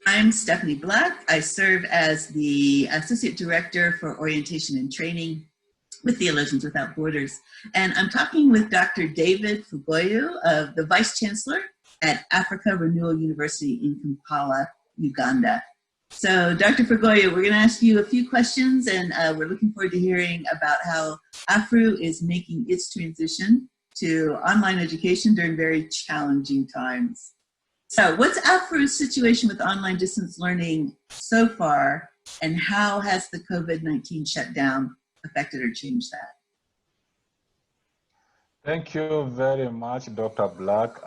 I'm Stephanie Black. I serve as the Associate Director for Orientation and Training with Theologians Without Borders. And I'm talking with Dr. David Fugoyu, the Vice Chancellor at Africa Renewal University in Kampala, Uganda. So Dr. Fugoyu, we're gonna ask you a few questions, and we're looking forward to hearing about how AfRU is making its transition to online education during very challenging times. So what's AfRU's situation with online distance learning so far, and how has the COVID-19 shutdown affected or changed that? Thank you very much, Dr. Black.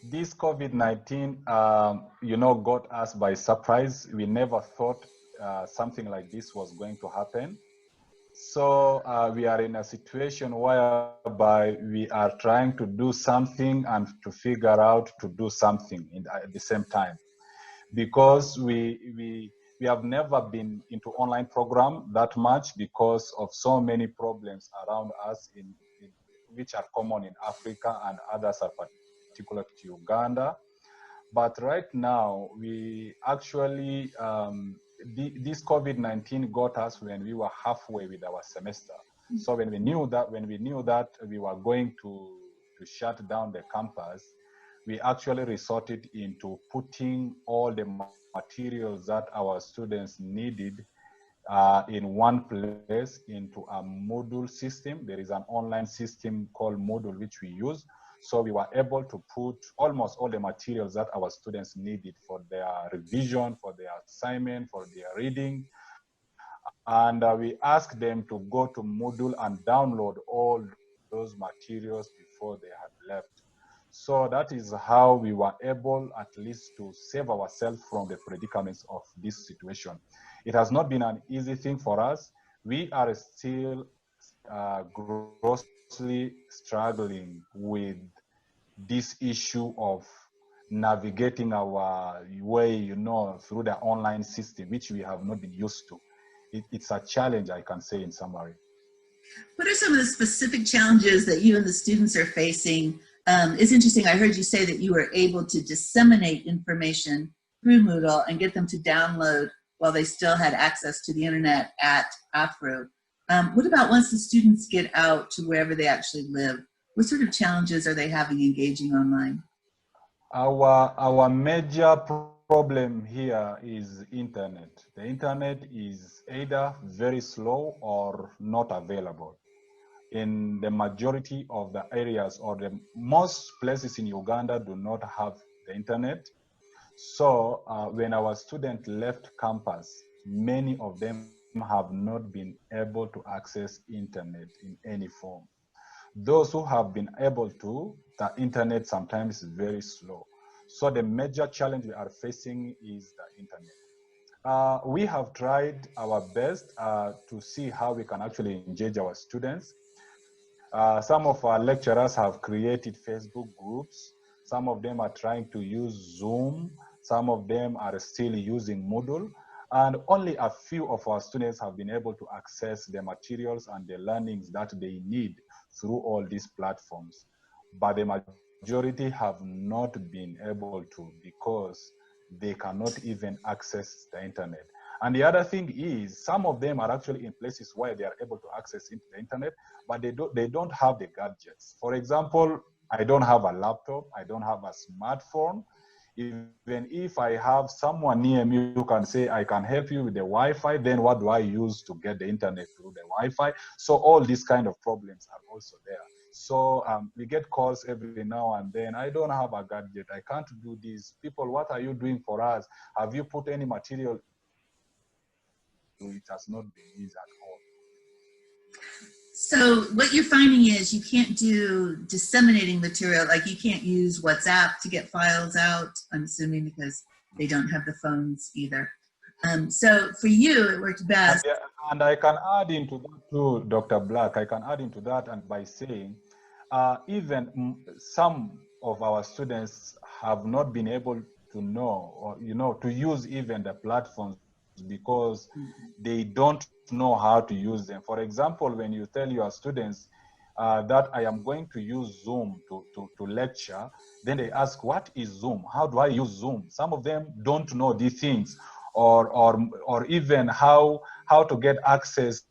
This COVID-19, got us by surprise. We never thought something like this was going to happen. So we are in a situation whereby we are trying to do something and to figure out to do something at the same time, because we have never been into online program that much because of so many problems around us which are common in Africa, and others are particular to Uganda. But right now, we actually, this COVID-19 got us when we were halfway with our semester. So when we knew that we were going to shut down the campus, we actually resorted into putting all the materials that our students needed in one place into a module system. There is an online system called Moodle which we use. So we were able to put almost all the materials that our students needed for their revision, for their assignment, for their reading. And we asked them to go to Moodle and download all those materials before they had left. So that is how we were able at least to save ourselves from the predicaments of this situation. It has not been an easy thing for us. We are still grossly struggling with this issue of navigating our way, through the online system, which we have not been used to. It's a challenge, I can say in summary. What are some of the specific challenges that you and the students are facing? It's interesting, I heard you say that you were able to disseminate information through Moodle and get them to download while they still had access to the internet at AfRU. What about once the students get out to wherever they actually live? What sort of challenges are they having engaging online? Our major problem here is internet. The internet is either very slow or not available. In the majority of the areas, or the most places in Uganda do not have the internet. So when our students left campus, many of them have not been able to access internet in any form. Those who have been able to, the internet sometimes is very slow. So the major challenge we are facing is the internet. We have tried our best to see how we can actually engage our students. Some of our lecturers have created Facebook groups. Some of them are trying to use Zoom. Some of them are still using Moodle. And only a few of our students have been able to access the materials and the learnings that they need through all these platforms. But the majority have not been able to, because they cannot even access the internet. And the other thing is, some of them are actually in places where they are able to access the internet, but they don't have the gadgets. For example, I don't have a laptop, I don't have a smartphone. Even if I have someone near me who can say, I can help you with the Wi-Fi, then what do I use to get the internet through the Wi-Fi? So all these kind of problems are also there. So we get calls every now and then. I don't have a gadget, I can't do this. People, what are you doing for us? Have you put any material? It has not been easy at all. So what you're finding is you can't do disseminating material, like you can't use WhatsApp to get files out, I'm assuming, because they don't have the phones either. So for you, it worked best. And I can add into that too, Dr. Black, I can add into that, and by saying, even some of our students have not been able to know, or, to use even the platforms, because they don't know how to use them. For example, when you tell your students, that I am going to use Zoom to lecture. Then they ask, what is Zoom? How do I use Zoom? Some of them don't know these things, or even how to get access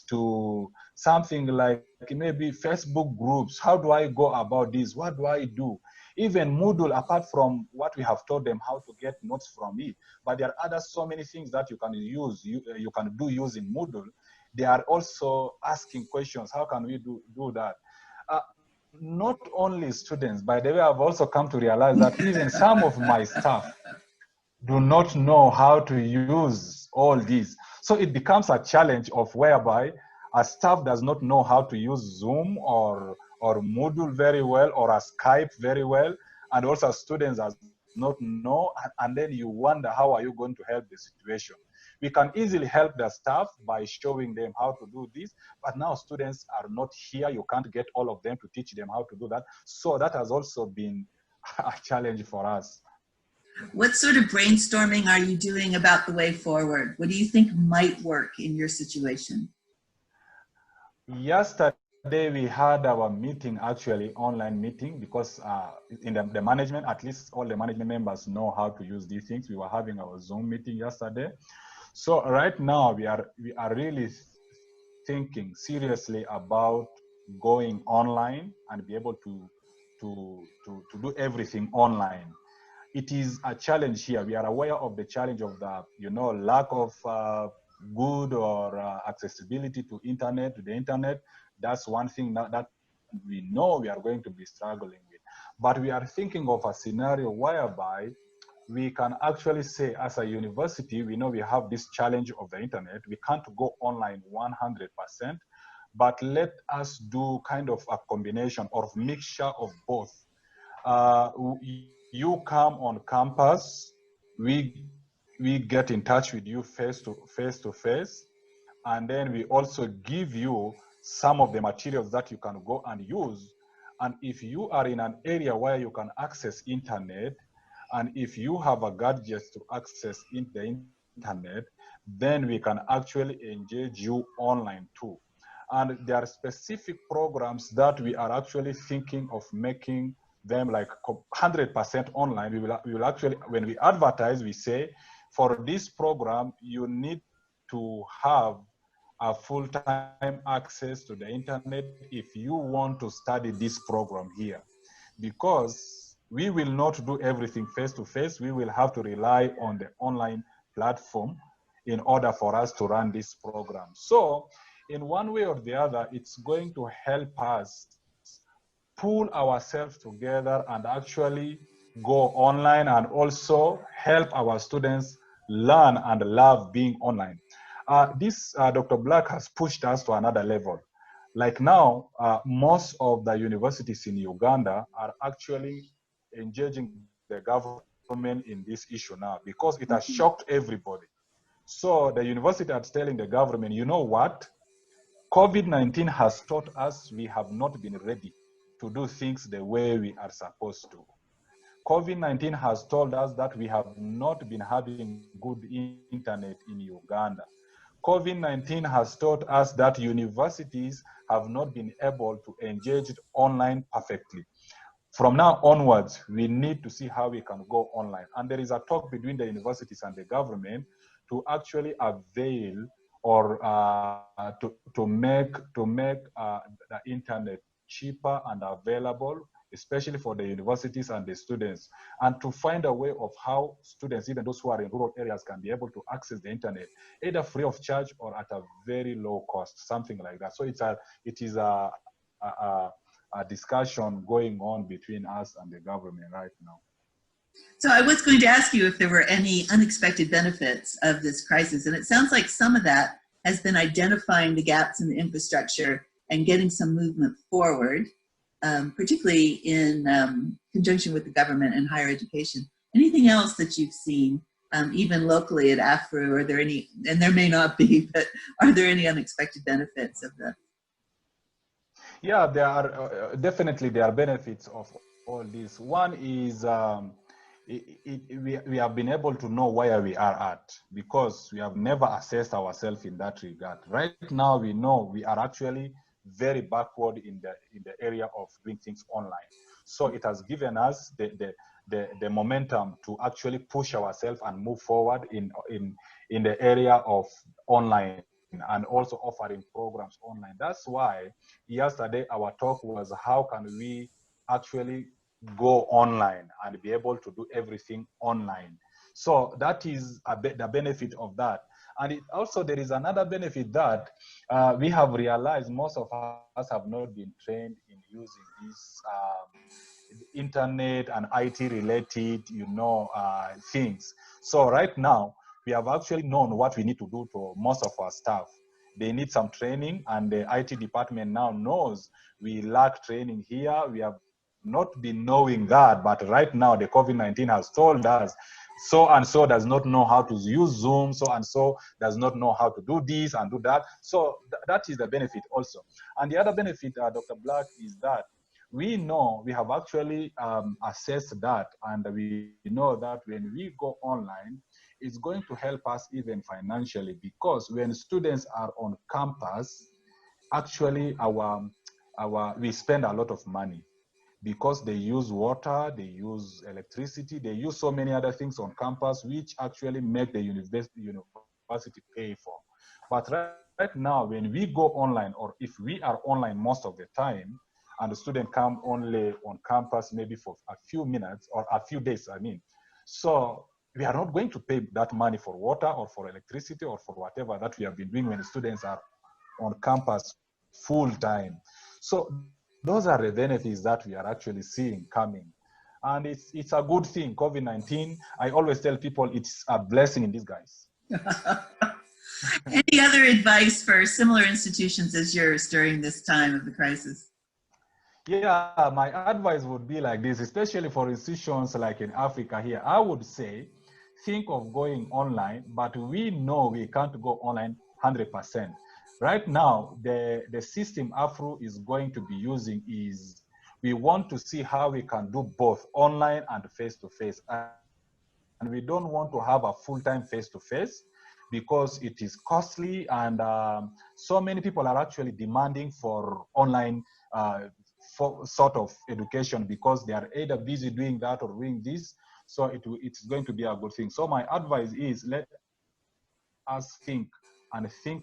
to something like maybe Facebook groups. How do I go about this? What do I do? Even Moodle, apart from what we have taught them how to get notes from it, but there are other so many things that you can use, you can do using Moodle. They are also asking questions. How can we do that? Not only students, by the way, I've also come to realize that even some of my staff do not know how to use all these. So it becomes a challenge of whereby a staff does not know how to use Zoom or Moodle very well, or a Skype very well, and also students does not know, and then you wonder, how are you going to help the situation? We can easily help the staff by showing them how to do this, but now students are not here. You can't get all of them to teach them how to do that. So that has also been a challenge for us. What sort of brainstorming are you doing about the way forward? What do you think might work in your situation? Yesterday we had our meeting, actually online meeting, because in the management, at least all the management members know how to use these things. We were having our Zoom meeting yesterday. So right now we are really thinking seriously about going online and be able to do everything online. It is a challenge here. We are aware of the challenge of the lack of good or accessibility to the internet. That's one thing that we know we are going to be struggling with. But we are thinking of a scenario whereby we can actually say, as a university, we know we have this challenge of the internet. We can't go online 100%, but let us do kind of a combination or mixture of both. You come on campus, we get in touch with you face to face, and then we also give you some of the materials that you can go and use. And if you are in an area where you can access internet, and if you have a gadget to access the internet, then we can actually engage you online too. And there are specific programs that we are actually thinking of making them like 100% online. We will actually, when we advertise, we say, for this program, you need to have a full-time access to the internet if you want to study this program here. Because we will not do everything face-to-face. We will have to rely on the online platform in order for us to run this program. So in one way or the other, it's going to help us pull ourselves together and actually go online, and also help our students learn and love being online. Dr. Black has pushed us to another level. Like now, most of the universities in Uganda are actually engaging the government in this issue now, because it has shocked everybody. So the university are telling the government, you know what? COVID-19 has taught us we have not been ready to do things the way we are supposed to. COVID-19 has told us that we have not been having good internet in Uganda. COVID-19 has taught us that universities have not been able to engage online perfectly. From now onwards, we need to see how we can go online. And there is a talk between the universities and the government to actually avail or to make the internet cheaper and available, especially for the universities and the students, and to find a way of how students, even those who are in rural areas, can be able to access the internet, either free of charge or at a very low cost, something like that. So it is a discussion going on between us and the government right now. So I was going to ask you if there were any unexpected benefits of this crisis, and it sounds like some of that has been identifying the gaps in the infrastructure and getting some movement forward, particularly in conjunction with the government and higher education. Anything else that you've seen, even locally at AfRU? Are there any, and there may not be, but are there any unexpected benefits of the? Yeah, there are definitely there are benefits of all this. One is we have been able to know where we are at, because we have never assessed ourselves in that regard. Right now, we know we are actually very backward in the area of doing things online. So it has given us the momentum to actually push ourselves and move forward in the area of online, and also offering programs online. That's why yesterday our talk was, how can we actually go online and be able to do everything online? So that is the benefit of that. And it also, there is another benefit that we have realized most of us have not been trained in using this internet and IT related, things. So right now, we have actually known what we need to do to most of our staff. They need some training, and the IT department now knows we lack training here. We have not been knowing that, but right now the COVID-19 has told us so and so does not know how to use Zoom, so and so does not know how to do this and do that. So that is the benefit also. And the other benefit, Dr. Black, is that we know, we have actually assessed that, and we know that when we go online, it's going to help us even financially, because when students are on campus, actually we spend a lot of money, because they use water, they use electricity, they use so many other things on campus, which actually make the university pay for. But right now, when we go online, or if we are online most of the time, and the student come only on campus maybe for a few minutes or a few days, so we are not going to pay that money for water or for electricity or for whatever that we have been doing when the students are on campus full time. So those are the benefits that we are actually seeing coming. And it's a good thing. COVID-19, I always tell people, it's a blessing in disguise. Any other advice for similar institutions as yours during this time of the crisis? Yeah, my advice would be like this, especially for institutions like in Africa here. I would say, think of going online, but we know we can't go online 100%. Right now, the system AfRU is going to be using is, we want to see how we can do both online and face-to-face. And we don't want to have a full-time face-to-face, because it is costly, and so many people are actually demanding for online for sort of education, because they are either busy doing that or doing this. So it's going to be a good thing. So my advice is, let us think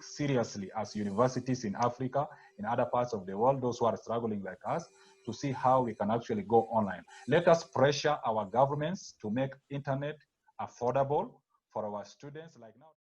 seriously as universities in Africa, in other parts of the world, those who are struggling like us, to see how we can actually go online. Let us pressure our governments to make internet affordable for our students. Like now.